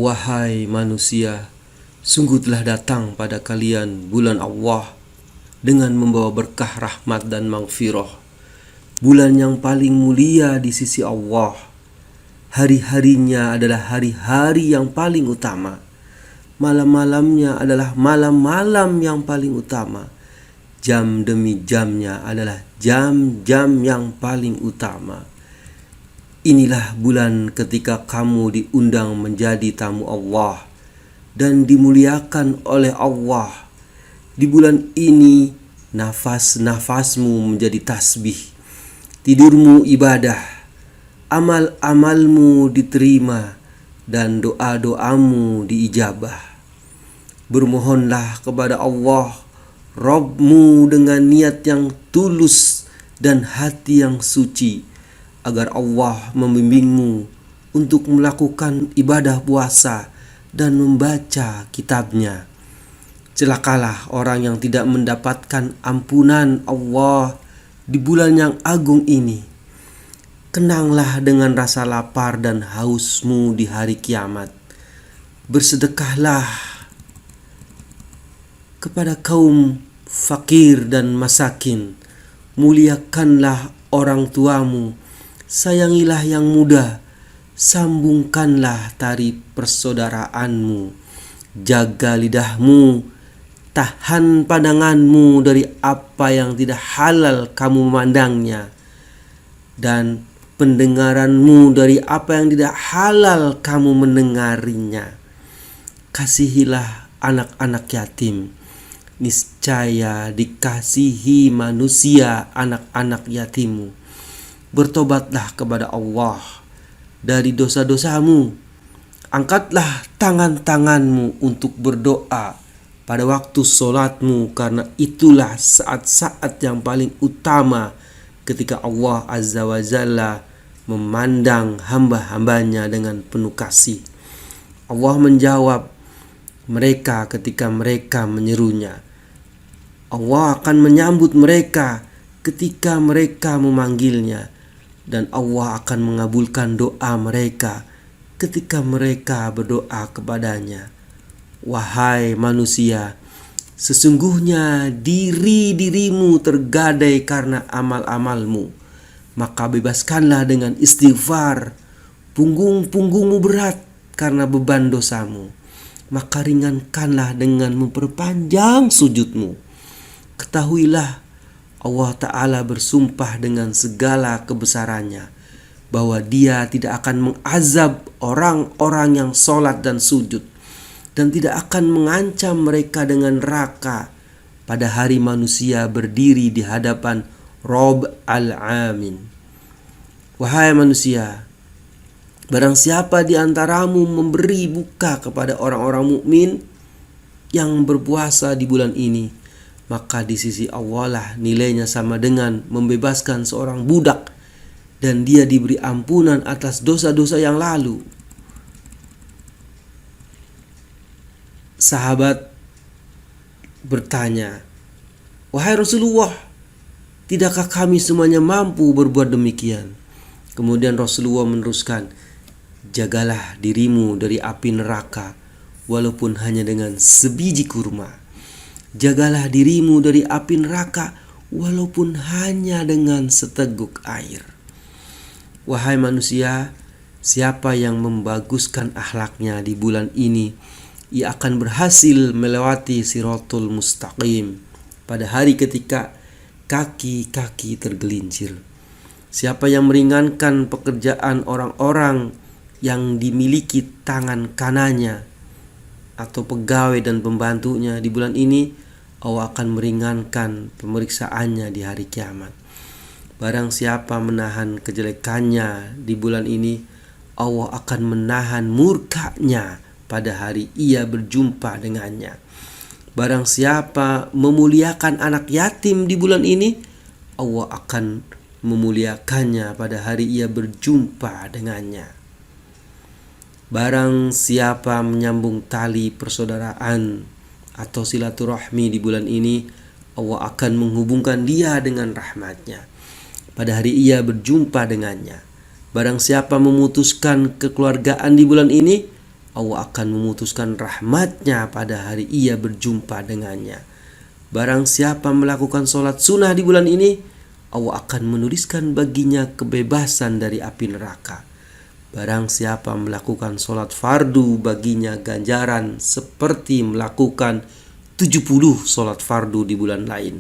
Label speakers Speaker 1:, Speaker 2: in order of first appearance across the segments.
Speaker 1: Wahai manusia, sungguh telah datang pada kalian bulan Allah dengan membawa berkah rahmat dan maghfirah. Bulan yang paling mulia di sisi Allah. Hari-harinya adalah hari-hari yang paling utama. Malam-malamnya adalah malam-malam yang paling utama. Jam demi jamnya adalah jam-jam yang paling utama. Inilah bulan ketika kamu diundang menjadi tamu Allah dan dimuliakan oleh Allah. Di bulan ini nafas-nafasmu menjadi tasbih, tidurmu ibadah, amal-amalmu diterima, dan doa-doamu diijabah. Bermohonlah kepada Allah Rabbmu dengan niat yang tulus dan hati yang suci, agar Allah membimbingmu untuk melakukan ibadah puasa dan membaca kitabnya. Celakalah orang yang tidak mendapatkan ampunan Allah di bulan yang agung ini. Kenanglah dengan rasa lapar dan hausmu di hari kiamat. Bersedekahlah kepada kaum fakir dan masakin. Muliakanlah orang tuamu. Sayangilah yang muda, sambungkanlah tari persaudaraanmu, jaga lidahmu, tahan pandanganmu dari apa yang tidak halal kamu memandangnya, dan pendengaranmu dari apa yang tidak halal kamu mendengarnya. Kasihilah anak-anak yatim, niscaya dikasihi manusia anak-anak yatimmu. Bertobatlah kepada Allah dari dosa-dosamu. Angkatlah tangan-tanganmu untuk berdoa pada waktu sholatmu, karena itulah saat-saat yang paling utama ketika Allah Azza wa Jalla memandang hamba-hambanya dengan penuh kasih. Allah menjawab mereka ketika mereka menyerunya. Allah akan menyambut mereka ketika mereka memanggilnya. Dan Allah akan mengabulkan doa mereka ketika mereka berdoa kepadanya. Wahai manusia, sesungguhnya dirimu tergadai karena amal-amalmu. Maka bebaskanlah dengan istighfar. Punggungmu berat karena beban dosamu. Maka ringankanlah dengan memperpanjang sujudmu. Ketahuilah, Allah Ta'ala bersumpah dengan segala kebesarannya bahwa Dia tidak akan mengazab orang-orang yang sholat dan sujud, dan tidak akan mengancam mereka dengan neraka pada hari manusia berdiri di hadapan Rabb al-Alamin. Wahai manusia, barang siapa di antaramu memberi buka kepada orang-orang mukmin yang berpuasa di bulan ini, maka di sisi Allah lah nilainya sama dengan membebaskan seorang budak, dan dia diberi ampunan atas dosa-dosa yang lalu. Sahabat bertanya, wahai Rasulullah, tidakkah kami semuanya mampu berbuat demikian? Kemudian Rasulullah meneruskan, jagalah dirimu dari api neraka walaupun hanya dengan sebiji kurma. Jagalah dirimu dari api neraka walaupun hanya dengan seteguk air. Wahai manusia, siapa yang membaguskan akhlaknya di bulan ini, ia akan berhasil melewati Shiratul Mustaqim pada hari ketika kaki-kaki tergelincir. Siapa yang meringankan pekerjaan orang-orang yang dimiliki tangan kanannya atau pegawai dan pembantunya di bulan ini, Allah akan meringankan pemeriksaannya di hari kiamat. Barang siapa menahan kejelekannya di bulan ini, Allah akan menahan murkanya pada hari ia berjumpa dengannya. Barang siapa memuliakan anak yatim di bulan ini, Allah akan memuliakannya pada hari ia berjumpa dengannya. Barang siapa menyambung tali persaudaraan atau silaturahmi di bulan ini, Allah akan menghubungkan dia dengan rahmatnya pada hari ia berjumpa dengannya. Barang siapa memutuskan kekeluargaan di bulan ini, Allah akan memutuskan rahmatnya pada hari ia berjumpa dengannya. Barang siapa melakukan sholat sunnah di bulan ini, Allah akan menuliskan baginya kebebasan dari api neraka. Barang siapa melakukan sholat fardu, baginya ganjaran seperti melakukan 70 sholat fardu di bulan lain.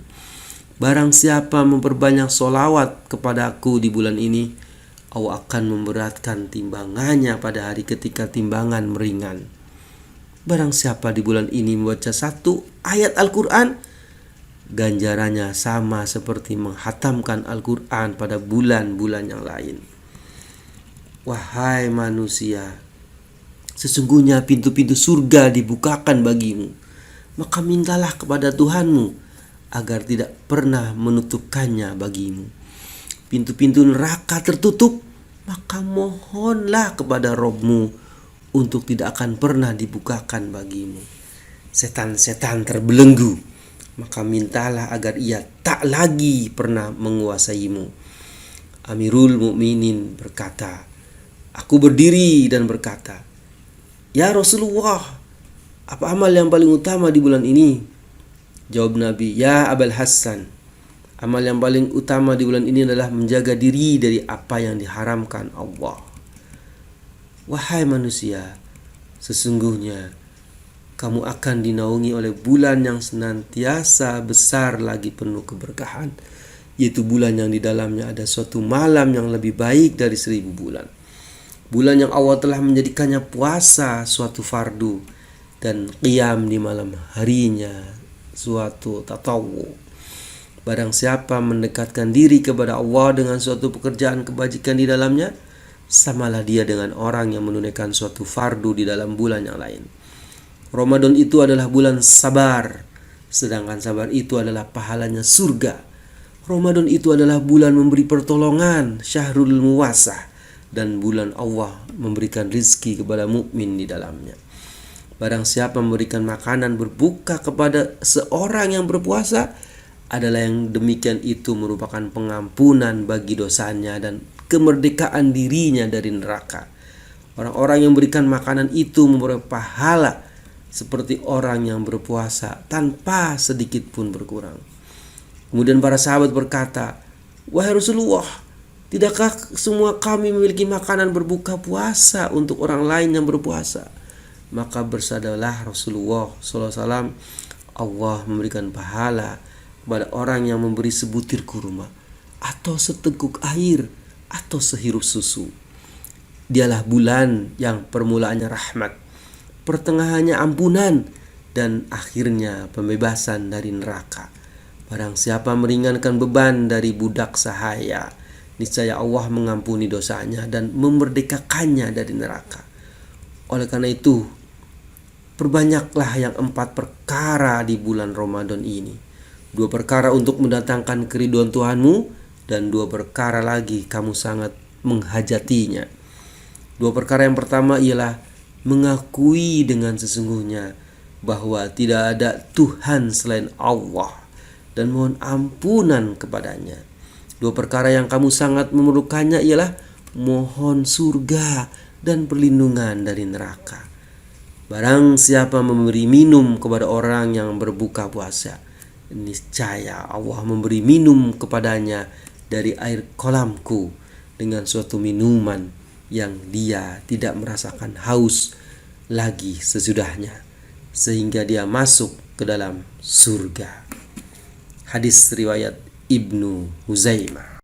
Speaker 1: Barang siapa memperbanyak sholawat kepadaku di bulan ini, Allah akan memberatkan timbangannya pada hari ketika timbangan meringan. Barang siapa di bulan ini membaca 1 ayat Al-Quran, ganjarannya sama seperti menghatamkan Al-Quran pada bulan-bulan yang lain. Wahai manusia, sesungguhnya pintu-pintu surga dibukakan bagimu, maka mintalah kepada Tuhanmu agar tidak pernah menutupkannya bagimu. Pintu-pintu neraka tertutup, maka mohonlah kepada Robmu untuk tidak akan pernah dibukakan bagimu. Setan-setan terbelenggu, maka mintalah agar ia tak lagi pernah menguasaimu. Amirul Mukminin berkata, aku berdiri dan berkata, ya Rasulullah, apa amal yang paling utama di bulan ini? Jawab Nabi, ya Abul Hasan, amal yang paling utama di bulan ini adalah menjaga diri dari apa yang diharamkan Allah. Wahai manusia, sesungguhnya kamu akan dinaungi oleh bulan yang senantiasa besar lagi penuh keberkahan, yaitu bulan yang di dalamnya ada suatu malam yang lebih baik dari 1000 bulan. Bulan yang Allah telah menjadikannya puasa suatu fardu dan qiyam di malam harinya suatu tatawu. Barang siapa mendekatkan diri kepada Allah dengan suatu pekerjaan kebajikan di dalamnya, samalah dia dengan orang yang menunaikan suatu fardu di dalam bulan yang lain. Ramadan itu adalah bulan sabar, sedangkan sabar itu adalah pahalanya surga. Ramadan itu adalah bulan memberi pertolongan, syahrul muwasah, dan bulan Allah memberikan rizki kepada mukmin di dalamnya. Barang siapa memberikan makanan berbuka kepada seorang yang berpuasa, adalah yang demikian itu merupakan pengampunan bagi dosanya dan kemerdekaan dirinya dari neraka. Orang-orang yang memberikan makanan itu memperoleh pahala seperti orang yang berpuasa tanpa sedikit pun berkurang. Kemudian para sahabat berkata, wahai Rasulullah, tidakkah semua kami memiliki makanan berbuka puasa untuk orang lain yang berpuasa? Maka bersabdalah Rasulullah SAW, Allah memberikan pahala kepada orang yang memberi sebutir kurma, atau seteguk air, atau sehirup susu. Dialah bulan yang permulaannya rahmat, pertengahannya ampunan, dan akhirnya pembebasan dari neraka. Barang siapa meringankan beban dari budak sahaya, niscaya Allah mengampuni dosanya dan memerdekakannya dari neraka. Oleh karena itu, perbanyaklah yang 4 perkara di bulan Ramadan ini. 2 perkara untuk mendatangkan keridhaan Tuhanmu, dan 2 perkara lagi kamu sangat menghajatinya. 2 perkara yang pertama ialah mengakui dengan sesungguhnya bahwa tidak ada Tuhan selain Allah dan mohon ampunan kepadanya. 2 perkara yang kamu sangat memerlukannya ialah mohon surga dan perlindungan dari neraka. Barang siapa memberi minum kepada orang yang berbuka puasa, niscaya Allah memberi minum kepadanya dari air kolamku dengan suatu minuman yang dia tidak merasakan haus lagi sesudahnya, sehingga dia masuk ke dalam surga. Hadis riwayat Ibnu Huzaimah.